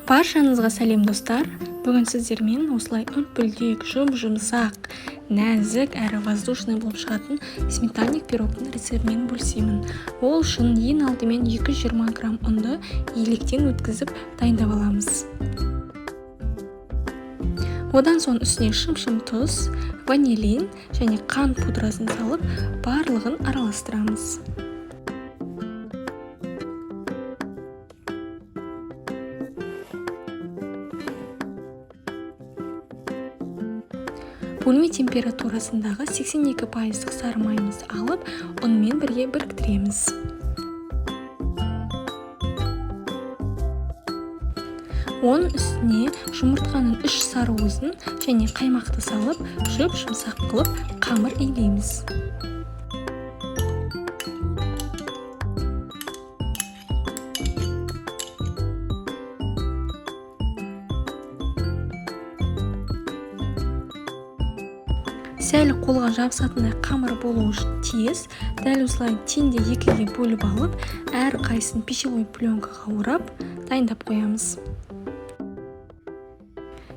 Баршаңызға сәлем достар. Бүгін сіздермен осылай үлпілдек, жұмсақ, нәзік әрі воздушный болып шығатын сметанник пирогтың рецептімен бөлісемін. Ол үшін ең алдымен 220 грамм ұнды електен өткізіп дайындап аламыз. Одан соң үстіне шым-шым тұз, ванилин және қант пудрасын салып, барлығын араластырамыз. Бөлме температурасындағы 82% сары майымызды алып, ұнмен бірге біріктіреміз. Оның үстіне жұмыртқаның 3 сарыуызын және қаймақты салып, жұмсақ қылып, қамыр илейміз. Сәл қолға жабысатындай қамыр болуы тиіс. Дәл осылай теңде 2-ге бөліп алып, әр қайсысын пищевой пленкаға орап, дайындап қоямыз.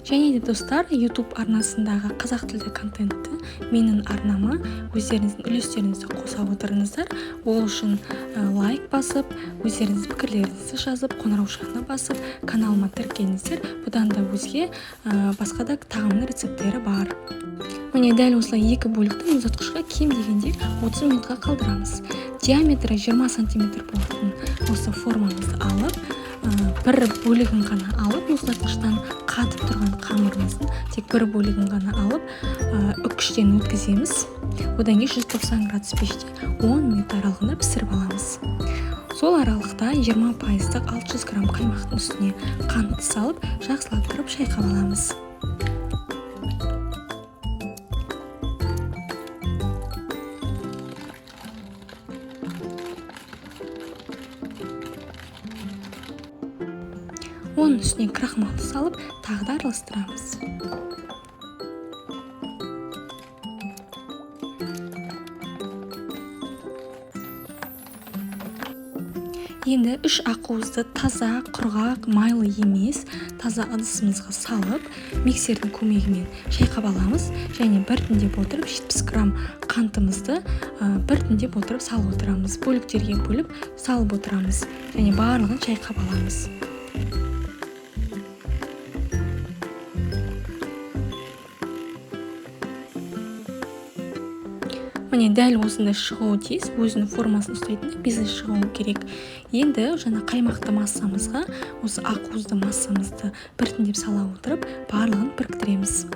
Және де достар, YouTube арнасындағы қазақ тілді контентті менің арнама өздеріңіздің үлестеріңізді қоса отырыңыздар. Ол үшін лайк басып, өздеріңіз пікірлеріңізді жазып, қоңырау шағына басып, каналыма тіркеліңіздер. Бұдан да өзге басқа да тағамның рецепттері бар. Міне дәл осылай 2 бөлікті мұздатқышқа кем дегенде 30 минутқа қалдырамыз. Диаметрі 20 см болатын осы формамызды алып, бір бөлігін ғана алып, мұздатқыштан қатып тұрған қамырымыздың тек бір бөлігін ғана алып, үккіштен өткіземіз. Одан кейін 190 градус пеште 10 минут аралығында пісіріп аламыз. Сол аралықта 20%-ық 600 грамм қаймақтың үстіне қантты салып, жақсылап тұрып шайқап аламыз. Оның үстіне крахмалды салып, тағы да араластырамыз. Енді 3 ақуызды таза, құрғақ, майлы емес, таза ыдысымызға салып, миксердің көмегімен шайқап аламыз. Және біртіндеп отырып 70 грамм қантымызды біртіндеп отырып салып отырамыз. Бөліктерге бөліп салып отырамыз. Және барлығын шайқап аламыз. Міне дәл осындай шығуы тиіс, өзінің формасын ұстайтын бизнес шығуы керек. Енді жаңа қаймақты массамызға осы ақуызды массамызды біртіндеп сала отырып, барлығын біріктіреміз.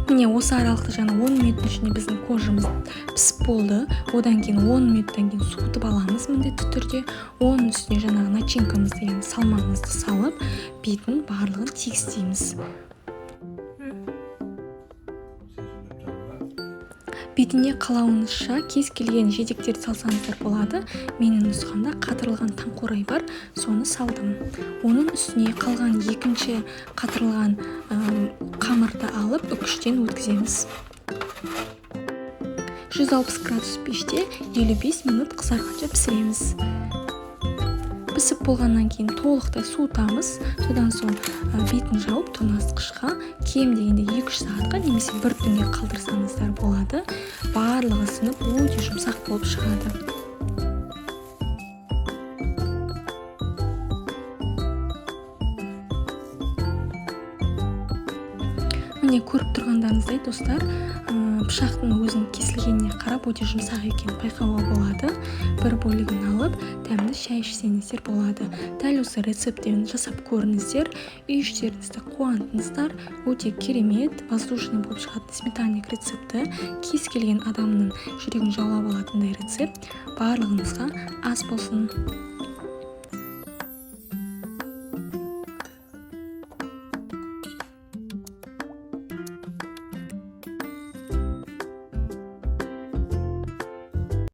Міне осы аралықта жаңа 10 минуттың ішінде біздің кожамыз пісіп болды. Одан кейін 10 минуттан кейін суытып аламыз міндетті түрде. Оның үстіне жаңағы начинкамызды, яғни салмамызды салып, бетін барлығын тегістейміз. Бетіне қалауыңызша кез келген жидектерді салсаңыздар болады. Менің нұсқамда қатырылған таңқурай бар, соны салдым. Оның үстіне қалған екінші қатырылған қамырды алып, үккіштен өткіземіз. 160 градус пеште 55 минут қызарғанша пісіреміз. Пісіп болғаннан кейін толықтай суытамыз. Содан соң бетін жауып тоңазытқышқа кем дегенде 2-3 сағатқа немесе бір түнге қалдырсаңыздар болады. Барлығы сынып өте жұмсақ болып шығады. Міне көріп тұрғандарыңыздай достар, пышақтың өзінің кесілгеніне қарап өте жұмсақ екен байқауға болады. Бір бөлігін алып, дәмді шай ішсеңіздер болады. Дәл осы рецептпен жасап көріңіздер, үй іштеріңізді қуантыңыздар. Өте керемет, воздушный болып шығатын сметанник рецепті, кез келген адамның жүрегін жаулап алатындай рецепт. Барлығыңызға ас болсын.